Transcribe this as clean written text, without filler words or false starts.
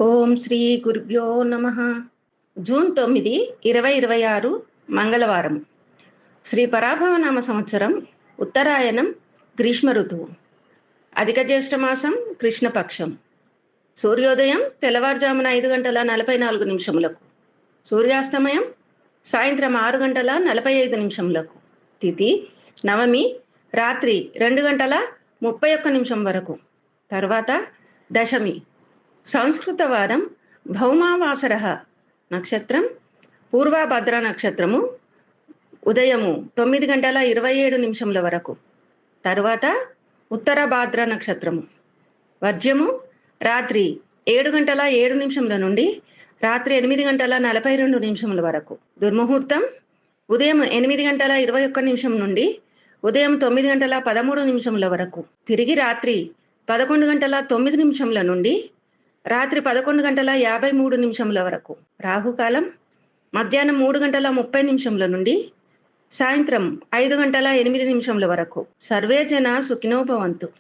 ఓం శ్రీ గురుభ్యో నమ. జూన్ 9, 2026 మంగళవారం. శ్రీ పరాభవనామ సంవత్సరం, ఉత్తరాయణం, గ్రీష్మ ఋతువు, అధిక జ్యేష్ఠమాసం, కృష్ణపక్షం. సూర్యోదయం తెల్లవారుజామున 5 గంటల 44 నిమిషములకు, సూర్యాస్తమయం సాయంత్రం 6 గంటల 45 నిమిషములకు. తిథి నవమి, రాత్రి 2 గంటల 31 నిమిషం వరకు. తర్వాత దశమి. సంస్కృత వారం భౌమావాసర. నక్షత్రం పూర్వభద్ర నక్షత్రము, ఉదయము 9 గంటల 27 నిమిషముల వరకు. తరువాత ఉత్తర భాద్ర నక్షత్రము. వర్జ్యము రాత్రి 7 గంటల 7 నిమిషముల నుండి రాత్రి 8 గంటల 42 నిమిషముల వరకు. దుర్ముహూర్తం ఉదయం 8 గంటల 21 నిమిషం నుండి ఉదయం 9 గంటల 13 నిమిషముల వరకు. తిరిగి రాత్రి 11 గంటల 9 నిమిషముల నుండి రాత్రి 11 గంటల 53 నిమిషముల వరకు. రాహుకాలం మధ్యాహ్నం 3 గంటల 30 నిమిషముల నుండి సాయంత్రం 5 గంటల 8 నిమిషముల వరకు. సర్వే జన సుఖినో భవంతు.